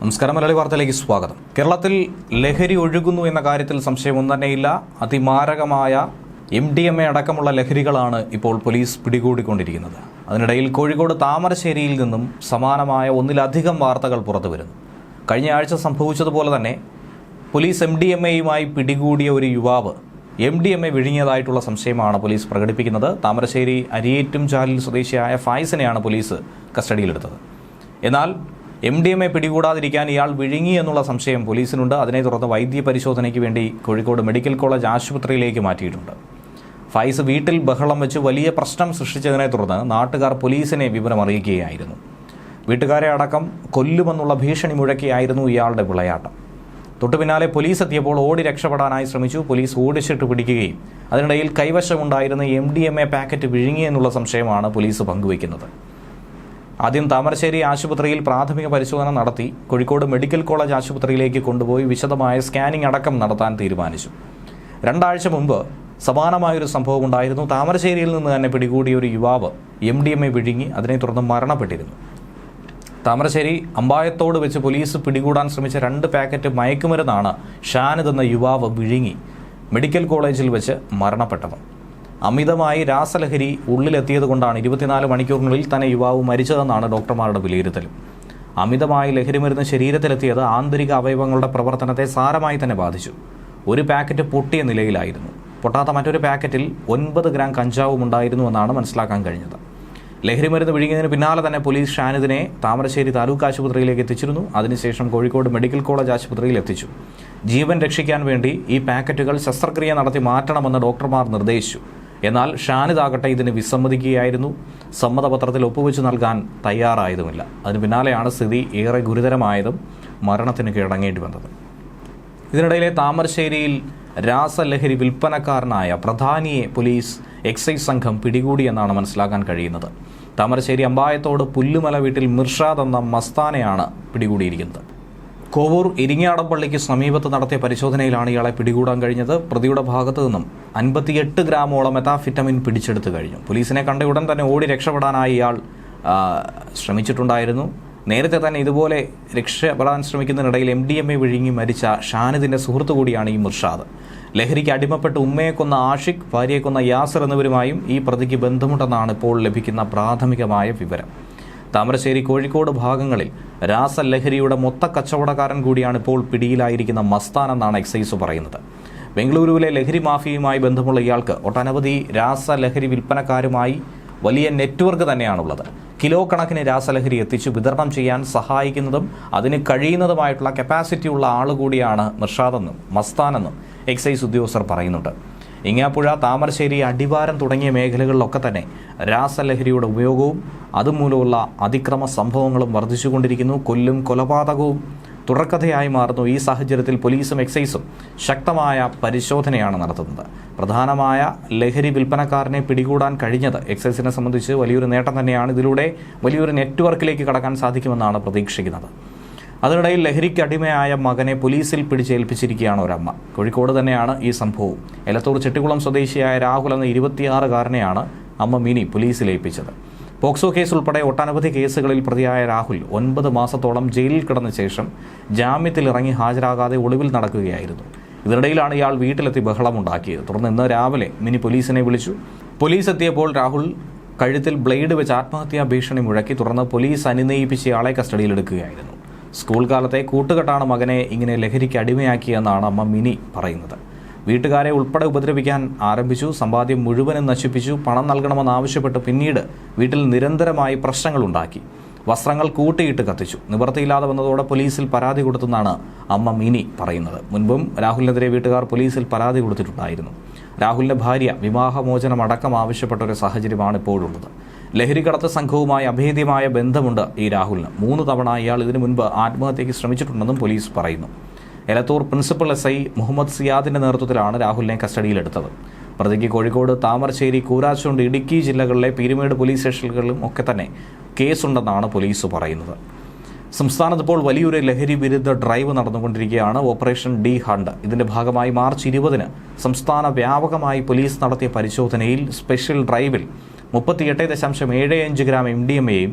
നമസ്കാരം. മലയാളി വാർത്തയിലേക്ക് സ്വാഗതം. കേരളത്തിൽ ലഹരി ഒഴുകുന്നു എന്ന കാര്യത്തിൽ സംശയമൊന്നും തന്നെയില്ല. അതിമാരകമായ MDMA അടക്കമുള്ള ലഹരികളാണ് ഇപ്പോൾ പോലീസ് പിടികൂടിക്കൊണ്ടിരിക്കുന്നത്. അതിനിടയിൽ കോഴിക്കോട് താമരശ്ശേരിയിൽ നിന്നും സമാനമായ ഒന്നിലധികം വാർത്തകൾ പുറത്തു വരുന്നു. കഴിഞ്ഞ ആഴ്ച സംഭവിച്ചതുപോലെ തന്നെ പോലീസ് MDMAയുമായി പിടികൂടിയ ഒരു യുവാവ് MDMA വിഴുങ്ങിയതായിട്ടുള്ള സംശയമാണ് പോലീസ് പ്രകടിപ്പിക്കുന്നത്. താമരശ്ശേരി അരിയേറ്റുംചാലിൽ സ്വദേശിയായ ഫായിസിനെയാണ് പോലീസ് കസ്റ്റഡിയിലെടുത്തത്. എന്നാൽ MDMA പിടികൂടാതിരിക്കാൻ ഇയാൾ വിഴുങ്ങി എന്നുള്ള സംശയം പോലീസിനുണ്ട്. അതിനെ തുടർന്ന് വൈദ്യ പരിശോധനയ്ക്ക് വേണ്ടി കോഴിക്കോട് മെഡിക്കൽ കോളേജ് ആശുപത്രിയിലേക്ക് മാറ്റിയിട്ടുണ്ട്. ഫൈസ് വീട്ടിൽ ബഹളം വെച്ച് വലിയ പ്രശ്നം സൃഷ്ടിച്ചതിനെ തുടർന്ന് നാട്ടുകാർ പോലീസിനെ വിവരം അറിയിക്കുകയായിരുന്നു. വീട്ടുകാരെ അടക്കം കൊല്ലുമെന്നുള്ള ഭീഷണി മുഴക്കിയായിരുന്നു ഇയാളുടെ വിളയാട്ടം. തൊട്ടു പിന്നാലെ പോലീസ് എത്തിയപ്പോൾ ഓടി രക്ഷപ്പെടാനായി ശ്രമിച്ചു. പോലീസ് ഓടിച്ചിട്ട് പിടിക്കുകയും അതിനിടയിൽ കൈവശമുണ്ടായിരുന്ന MDMA പാക്കറ്റ് വിഴുങ്ങിയെന്നുള്ള സംശയമാണ് പോലീസ് പങ്കുവയ്ക്കുന്നത്. ആദ്യം താമരശ്ശേരി ആശുപത്രിയിൽ പ്രാഥമിക പരിശോധന നടത്തി കോഴിക്കോട് മെഡിക്കൽ കോളേജ് ആശുപത്രിയിലേക്ക് കൊണ്ടുപോയി വിശദമായ സ്കാനിംഗ് അടക്കം നടത്താൻ തീരുമാനിച്ചു. 2 ആഴ്ച മുമ്പ് സമാനമായൊരു സംഭവം ഉണ്ടായിരുന്നു. താമരശ്ശേരിയിൽ നിന്ന് തന്നെ പിടികൂടിയ ഒരു യുവാവ് MDMA വിഴുങ്ങി അതിനെ തുടർന്ന് മരണപ്പെട്ടിരുന്നു. താമരശ്ശേരി അമ്പായത്തോട് വെച്ച് പോലീസ് പിടികൂടാൻ ശ്രമിച്ച 2 പാക്കറ്റ് മയക്കുമരുന്നാണ് ഷാനിദ് എന്ന യുവാവ് വിഴുങ്ങി മെഡിക്കൽ കോളേജിൽ വെച്ച് മരണപ്പെട്ടത്. അമിതമായി രാസലഹരി ഉള്ളിലെത്തിയതുകൊണ്ടാണ് 24 മണിക്കൂറിനുള്ളിൽ തന്നെ യുവാവ് മരിച്ചതെന്നാണ് ഡോക്ടർമാരുടെ വിലയിരുത്തൽ. അമിതമായി ലഹരിമരുന്ന് ശരീരത്തിലെത്തിയത് ആന്തരിക അവയവങ്ങളുടെ പ്രവർത്തനത്തെ സാരമായി തന്നെ ബാധിച്ചു. ഒരു പാക്കറ്റ് പൊട്ടിയ നിലയിലായിരുന്നു. പൊട്ടാത്ത മറ്റൊരു പാക്കറ്റിൽ 9 ഗ്രാം കഞ്ചാവും ഉണ്ടായിരുന്നു എന്നാണ് മനസ്സിലാക്കാൻ കഴിഞ്ഞത്. ലഹരിമരുന്ന് വിഴുങ്ങിയതിന് പിന്നാലെ തന്നെ പോലീസ് ഷാനിദിനെ താമരശ്ശേരി താലൂക്ക് ആശുപത്രിയിലേക്ക് എത്തിച്ചിരുന്നു. അതിനുശേഷം കോഴിക്കോട് മെഡിക്കൽ കോളേജ് ആശുപത്രിയിൽ എത്തിച്ചു. ജീവൻ രക്ഷിക്കാൻ വേണ്ടി ഈ പാക്കറ്റുകൾ ശസ്ത്രക്രിയ നടത്തി മാറ്റണമെന്ന് ഡോക്ടർമാർ നിർദ്ദേശിച്ചു. എന്നാൽ ഷാനിദാകട്ടെ ഇതിന് വിസമ്മതിക്കുകയായിരുന്നു. സമ്മതപത്രത്തിൽ ഒപ്പുവെച്ച് നൽകാൻ തയ്യാറായതുമില്ല. അതിന് പിന്നാലെയാണ് സ്ഥിതി ഏറെ ഗുരുതരമായതും മരണത്തിന് കീഴടങ്ങേണ്ടി വന്നത്. ഇതിനിടയിലെ താമരശ്ശേരിയിൽ രാസലഹരി വിൽപ്പനക്കാരനായ പ്രധാനിയെ പോലീസ് എക്സൈസ് സംഘം പിടികൂടിയെന്നാണ് മനസ്സിലാക്കാൻ കഴിയുന്നത്. താമരശ്ശേരി അമ്പായത്തോട് പുല്ലുമല വീട്ടിൽ മിർഷാദ് എന്ന മസ്താനെയാണ് പിടികൂടിയിരിക്കുന്നത്. കോവൂർ ഇരിങ്ങാടപ്പള്ളിക്ക് സമീപത്ത് നടത്തിയ പരിശോധനയിലാണ് ഇയാളെ പിടികൂടാൻ കഴിഞ്ഞത്. പ്രതിയുടെ ഭാഗത്തു നിന്നും 58 ഗ്രാമോളം മെത്താഫിറ്റമിൻ പിടിച്ചെടുത്തു കഴിഞ്ഞു. പോലീസിനെ കണ്ട ഉടൻ തന്നെ ഓടി രക്ഷപ്പെടാനായി ഇയാൾ ശ്രമിച്ചിട്ടുണ്ടായിരുന്നു. നേരത്തെ തന്നെ ഇതുപോലെ രക്ഷപ്പെടാൻ ശ്രമിക്കുന്നതിനിടയിൽ MDMA വിഴുങ്ങി മരിച്ച ഷാനിദിന്റെ സുഹൃത്തു കൂടിയാണ് ഈ മിർഷാദ്. ലഹരിക്ക് അടിമപ്പെട്ട് ഉമ്മയെ കൊന്ന ആഷിഖ്, ഭാര്യയെ കൊന്ന യാസർ എന്നിവരുമായും ഈ പ്രതിക്ക് ബന്ധമുണ്ടെന്നാണ് ഇപ്പോൾ ലഭിക്കുന്ന പ്രാഥമികമായ വിവരം. താമരശ്ശേരി കോഴിക്കോട് ഭാഗങ്ങളിൽ രാസലഹരിയുടെ മൊത്ത കച്ചവടക്കാരൻ കൂടിയാണ് ഇപ്പോൾ പിടിയിലായിരിക്കുന്ന മസ്താൻ എന്നാണ് എക്സൈസ് പറയുന്നത്. ബംഗളൂരുവിലെ ലഹരി മാഫിയയുമായി ബന്ധമുള്ള ഇയാൾക്ക് ഒട്ടനവധി രാസലഹരി വിൽപ്പനക്കാരുമായി വലിയ നെറ്റ്വർക്ക് തന്നെയാണുള്ളത്. കിലോ കണക്കിന് രാസലഹരി എത്തിച്ചു വിതരണം ചെയ്യാൻ സഹായിക്കുന്നതും അതിന് കഴിയുന്നതുമായിട്ടുള്ള കപ്പാസിറ്റിയുള്ള ആളുകൂടിയാണ് മിർഷാദെന്നും മസ്താനെന്നും എക്സൈസ് ഉദ്യോഗസ്ഥർ പറയുന്നുണ്ട്. ഇങ്ങാപ്പുഴ, താമരശ്ശേരി, അടിവാരം തുടങ്ങിയ മേഖലകളിലൊക്കെ തന്നെ രാസലഹരിയുടെ ഉപയോഗവും അതുമൂലമുള്ള അതിക്രമ സംഭവങ്ങളും വർദ്ധിച്ചുകൊണ്ടിരിക്കുന്നു. കൊലപാതകവും തുടർക്കഥയായി മാറുന്നു. ഈ സാഹചര്യത്തിൽ പോലീസും എക്സൈസും ശക്തമായ പരിശോധനയാണ് നടത്തുന്നത്. പ്രധാനമായ ലഹരി വിൽപ്പനക്കാരനെ പിടികൂടാൻ കഴിഞ്ഞത് എക്സൈസിനെ സംബന്ധിച്ച് വലിയൊരു നേട്ടം തന്നെയാണ്. ഇതിലൂടെ വലിയൊരു നെറ്റ്വർക്കിലേക്ക് കടക്കാൻ സാധിക്കുമെന്നാണ് പ്രതീക്ഷിക്കുന്നത്. അതിനിടയിൽ ലഹരിക്ക് അടിമയായ മകനെ പോലീസിൽ പിടിച്ചേൽപ്പിച്ചിരിക്കുകയാണ് ഒരമ്മ. കോഴിക്കോട് തന്നെയാണ് ഈ സംഭവം. എലത്തൂർ ചെട്ടിക്കുളം സ്വദേശിയായ രാഹുൽ എന്ന 26-കാരനെയാണ് അമ്മ മിനി പോലീസിൽ ഏൽപ്പിച്ചത്. പോക്സോ കേസ് ഉൾപ്പെടെ ഒട്ടനവധി കേസുകളിൽ പ്രതിയായ രാഹുൽ 9 മാസത്തോളം ജയിലിൽ കിടന്ന ശേഷം ജാമ്യത്തിൽ ഇറങ്ങി ഹാജരാകാതെ ഒളിവിൽ നടക്കുകയായിരുന്നു. ഇതിനിടയിലാണ് ഇയാൾ വീട്ടിലെത്തി ബഹളമുണ്ടാക്കിയത്. തുടർന്ന് ഇന്ന് രാവിലെ മിനി പോലീസിനെ വിളിച്ചു. പോലീസ് എത്തിയപ്പോൾ രാഹുൽ കഴുത്തിൽ ബ്ലേഡ് വെച്ച് ആത്മഹത്യാ ഭീഷണി മുഴക്കി. തുടർന്ന് പോലീസ് അനുനയിപ്പിച്ച് ഇയാളെ കസ്റ്റഡിയിലെടുക്കുകയായിരുന്നു. സ്കൂൾ കാലത്തെ കൂട്ടുകെട്ടാണ് മകനെ ഇങ്ങനെ ലഹരിക്ക് അടിമയാക്കിയെന്നാണ് അമ്മ മിനി പറയുന്നത്. വീട്ടുകാരെ ഉൾപ്പെടെ ഉപദ്രവിക്കാൻ ആരംഭിച്ചു. സമ്പാദ്യം മുഴുവനും നശിപ്പിച്ചു. പണം നൽകണമെന്നാവശ്യപ്പെട്ട് പിന്നീട് വീട്ടിൽ നിരന്തരമായി പ്രശ്നങ്ങളുണ്ടാക്കി. വസ്ത്രങ്ങൾ കൂട്ടിയിട്ട് കത്തിച്ചു. നിവൃത്തിയില്ലാതെ വന്നതോടെ പോലീസിൽ പരാതി കൊടുത്തെന്നാണ് അമ്മ മിനി പറയുന്നത്. മുൻപും രാഹുലിനെതിരെ വീട്ടുകാർ പോലീസിൽ പരാതി കൊടുത്തിട്ടുണ്ടായിരുന്നു. രാഹുലിന്റെ ഭാര്യ വിവാഹമോചനം അടക്കം ആവശ്യപ്പെട്ട ഒരു സാഹചര്യമാണ് ഇപ്പോഴുള്ളത്. ലഹരിക്കടത്ത് സംഘവുമായി അഭേദ്യമായ ബന്ധമുണ്ട് ഈ രാഹുലിന്. 3 തവണ ഇയാൾ ഇതിനു മുൻപ് ആത്മഹത്യയ്ക്ക് ശ്രമിച്ചിട്ടുണ്ടെന്നും പോലീസ് പറയുന്നു. എലത്തൂർ പ്രിൻസിപ്പൽ SI മുഹമ്മദ് സിയാദിന്റെ നേതൃത്വത്തിലാണ് രാഹുലിനെ കസ്റ്റഡിയിലെടുത്തത്. പ്രതിക്ക് കോഴിക്കോട്, താമരശ്ശേരി, കൂരാച്ചുണ്ട്, ഇടുക്കി ജില്ലകളിലെ പീരുമേട് പോലീസ് സ്റ്റേഷനുകളിലും ഒക്കെ തന്നെ കേസുണ്ടെന്നാണ് പോലീസ് പറയുന്നത്. സംസ്ഥാനത്ത് ഇപ്പോൾ വലിയൊരു ലഹരി വിരുദ്ധ ഡ്രൈവ് നടന്നുകൊണ്ടിരിക്കുകയാണ്. Operation D hunt. ഇതിന്റെ ഭാഗമായി മാർച്ച് 20-ന് സംസ്ഥാന വ്യാപകമായി പോലീസ് നടത്തിയ പരിശോധനയിൽ സ്പെഷ്യൽ ഡ്രൈവിൽ 38.75 ഗ്രാം MDMAയും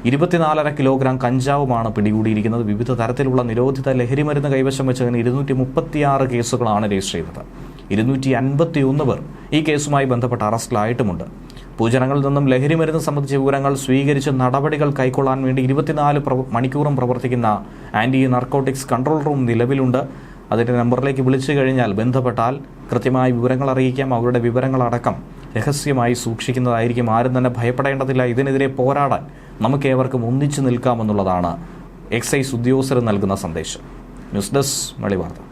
24.5 കിലോഗ്രാം കഞ്ചാവുമാണ് പിടികൂടിയിരിക്കുന്നത്. വിവിധ തരത്തിലുള്ള നിരോധിത ലഹരിമരുന്ന് കൈവശം വെച്ചതിന് 236 കേസുകളാണ് രജിസ്റ്റർ ചെയ്തത്. 251 പേർ ഈ കേസുമായി ബന്ധപ്പെട്ട് അറസ്റ്റിലായിട്ടുമുണ്ട്. പൊതുജനങ്ങളിൽ നിന്നും ലഹരിമരുന്ന് സംബന്ധിച്ച വിവരങ്ങൾ സ്വീകരിച്ച് നടപടികൾ കൈക്കൊള്ളാൻ വേണ്ടി 24 മണിക്കൂറും പ്രവർത്തിക്കുന്ന ആന്റി നർക്കോട്ടിക്സ് കൺട്രോൾ റൂം നിലവിലുണ്ട്. അതിൻ്റെ നമ്പറിലേക്ക് വിളിച്ചു കഴിഞ്ഞാൽ ബന്ധപ്പെട്ടാൽ കൃത്യമായ വിവരങ്ങൾ അറിയിക്കാം. അവരുടെ വിവരങ്ങളടക്കം രഹസ്യമായി സൂക്ഷിക്കുന്നതായിരിക്കും. ആരും തന്നെ ഭയപ്പെടേണ്ടതില്ല. ഇതിനെതിരെ പോരാടാൻ നമുക്കേവർക്കും ഒന്നിച്ചു നിൽക്കാമെന്നുള്ളതാണ് എക്സൈസ് ഉദ്യോഗസ്ഥർ നൽകുന്ന സന്ദേശം. ന്യൂസ് ഡെസ്ക് മലയാളി വാർത്ത.